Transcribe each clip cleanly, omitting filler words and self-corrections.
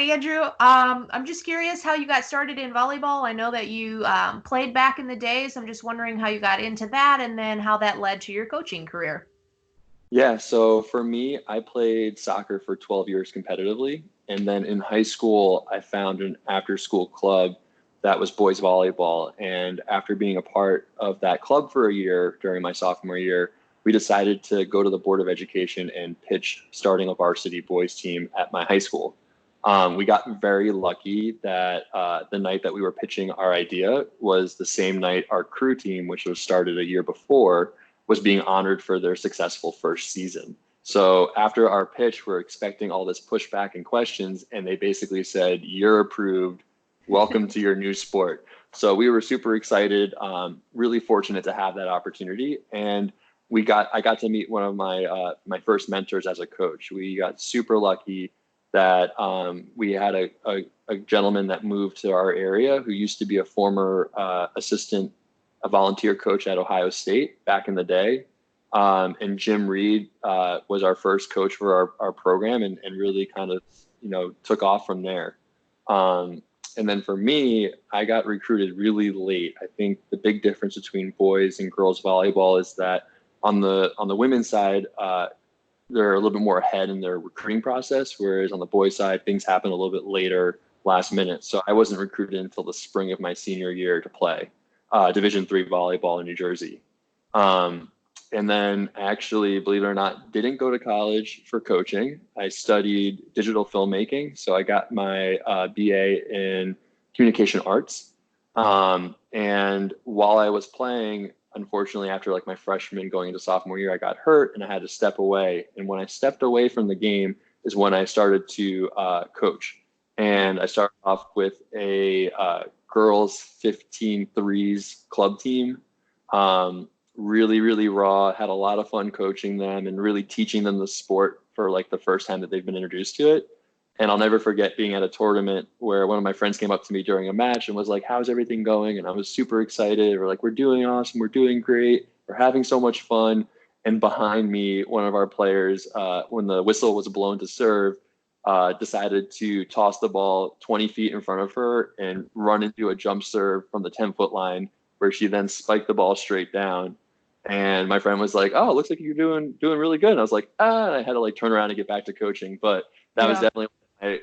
Andrew. I'm just curious how you got started in volleyball. I know that you played back in the days. I'm just wondering how you got into that and then how that led to your coaching career. Yeah, so for me, I played soccer for 12 years competitively. And then in high school, I found an after school club that was boys volleyball. And after being a part of that club for a year during my sophomore year, we decided to go to the Board of Education and pitch starting a varsity boys team at my high school. We got very lucky that the night that we were pitching our idea was the same night our crew team, which was started a year before, was being honored for their successful first season. So after our pitch, we're expecting all this pushback and questions, and they basically said, "You're approved. Welcome to your new sport." So we were super excited, really fortunate to have that opportunity, and I got to meet one of my first mentors as a coach. We got super lucky that we had a gentleman that moved to our area who used to be a former assistant, a volunteer coach at Ohio State back in the day. And Jim Reed was our first coach for our program and really kind of, took off from there. And then for me, I got recruited really late. I think the big difference between boys and girls volleyball is that on the women's side, they're a little bit more ahead in their recruiting process, whereas on the boys' side, things happen a little bit later, last minute. So I wasn't recruited until the spring of my senior year to play Division III volleyball in New Jersey. And then I actually, believe it or not, didn't go to college for coaching. I studied digital filmmaking. So I got my BA in communication arts. And while I was playing, unfortunately, after like my freshman going into sophomore year, I got hurt and I had to step away. And when I stepped away from the game is when I started to coach. And I started off with a girls 15 threes club team. Really, really raw, had a lot of fun coaching them and really teaching them the sport for like the first time that they've been introduced to it. And I'll never forget being at a tournament where one of my friends came up to me during a match and was like, "How's everything going?" And I was super excited. We're like, "We're doing awesome. We're doing great. We're having so much fun." And behind me, one of our players, when the whistle was blown to serve, decided to toss the ball 20 feet in front of her and run into a jump serve from the 10-foot line, where she then spiked the ball straight down. And my friend was like, "Oh, it looks like you're doing really good." And I was like, and I had to like turn around and get back to coaching. But that was Yeah. definitely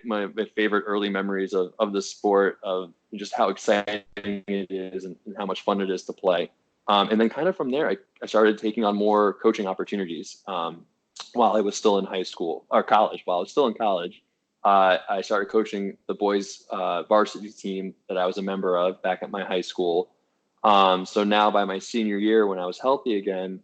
my favorite early memories of the sport, of just how exciting it is and how much fun it is to play. And then kind of from there, I started taking on more coaching opportunities while I was still in high school or college. While I was still in college, I started coaching the boys varsity team that I was a member of back at my high school. So now by my senior year, when I was healthy again,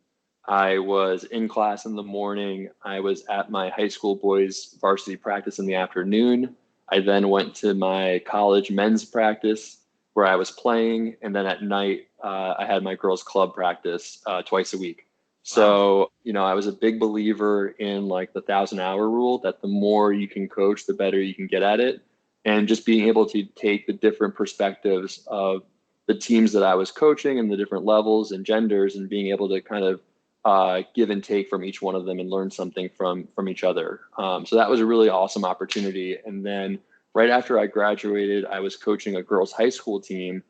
I was in class in the morning. I was at my high school boys varsity practice in the afternoon. I then went to my college men's practice where I was playing. And then at night, I had my girls club practice twice a week. Wow. So, I was a big believer in like the 1,000-hour rule, that the more you can coach, the better you can get at it. And just being able to take the different perspectives of the teams that I was coaching and the different levels and genders, and being able to kind of give and take from each one of them and learn something from each other. So that was a really awesome opportunity. And then right after I graduated, I was coaching a girls' high school team.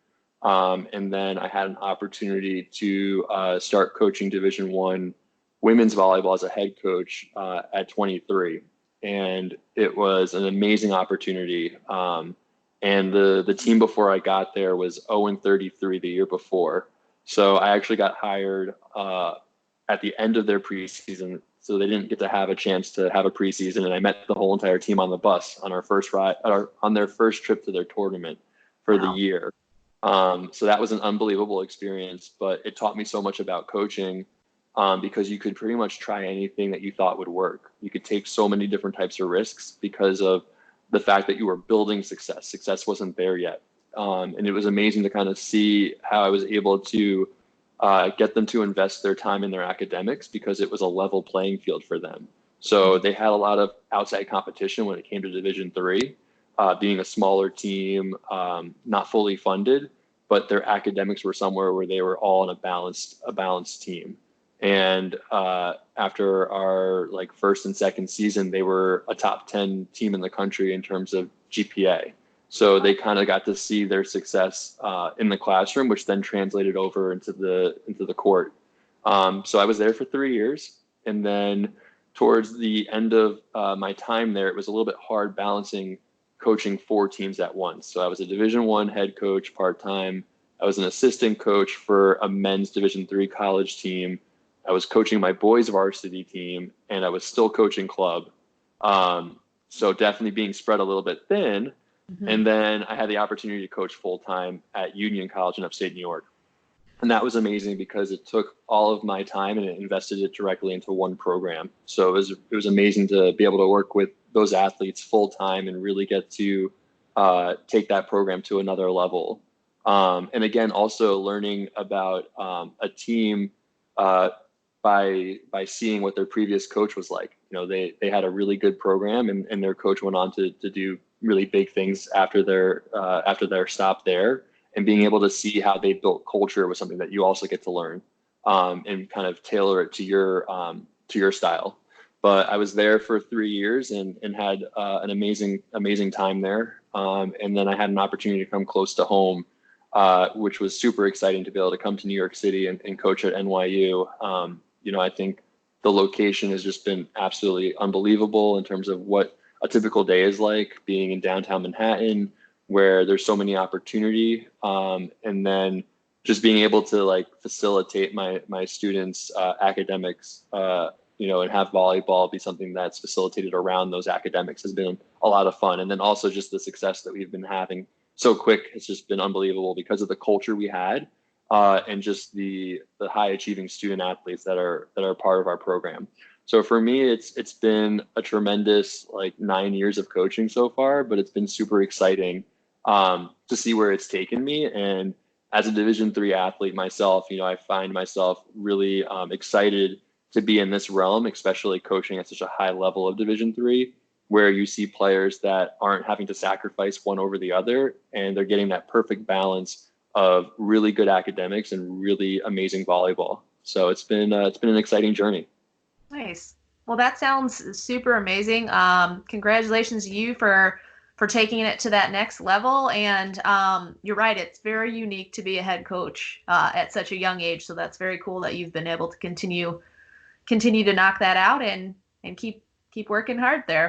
And then I had an opportunity to start coaching Division I women's volleyball as a head coach at 23. And it was an amazing opportunity. And the team before I got there was 0-33 the year before. So I actually got hired at the end of their preseason. So they didn't get to have a chance to have a preseason. And I met the whole entire team on the bus on our first ride, on their first trip to their tournament for the Wow. year. So that was an unbelievable experience, but it taught me so much about coaching, because you could pretty much try anything that you thought would work. You could take so many different types of risks because of the fact that you were building success. Success wasn't there yet. And it was amazing to kind of see how I was able to get them to invest their time in their academics, because it was a level playing field for them. So they had a lot of outside competition when it came to Division III, being a smaller team, not fully funded, but their academics were somewhere where they were all on a balanced team. And after our like first and second season, they were a top 10 team in the country in terms of GPA. So they kind of got to see their success in the classroom, which then translated over into the court. So I was there for 3 years, and then towards the end of my time there, it was a little bit hard balancing coaching 4 teams at once. So I was a Division I head coach part-time. I was an assistant coach for a men's Division III college team. I was coaching my boys varsity team, and I was still coaching club. So definitely being spread a little bit thin. Mhm. And then I had the opportunity to coach full-time at Union College in upstate New York. And that was amazing because it took all of my time and it invested it directly into one program. So it was amazing to be able to work with those athletes full time and really get to take that program to another level. And again, also learning about a team uh, by seeing what their previous coach was like. They had a really good program, and their coach went on to do really big things after their stop there, and being able to see how they built culture was something that you also get to learn and kind of tailor it to your style. But I was there for 3 years and had an amazing time there. And then I had an opportunity to come close to home, which was super exciting to be able to come to New York City and coach at NYU. I think the location has just been absolutely unbelievable in terms of what a typical day is like, being in downtown Manhattan, where there's so many opportunity, and then just being able to like facilitate my students' academics, and have volleyball be something that's facilitated around those academics has been a lot of fun. And then also just the success that we've been having so quick has just been unbelievable because of the culture we had, and just the high achieving student athletes that are part of our program. So for me, it's been a tremendous like 9 years of coaching so far, but it's been super exciting to see where it's taken me. And as a Division III athlete myself, I find myself really excited to be in this realm, especially coaching at such a high level of Division III, where you see players that aren't having to sacrifice one over the other, and they're getting that perfect balance of really good academics and really amazing volleyball. So it's been an exciting journey. Nice. Well, that sounds super amazing. Congratulations to you for taking it to that next level. And you're right, it's very unique to be a head coach at such a young age. So that's very cool that you've been able to continue to knock that out and keep working hard there.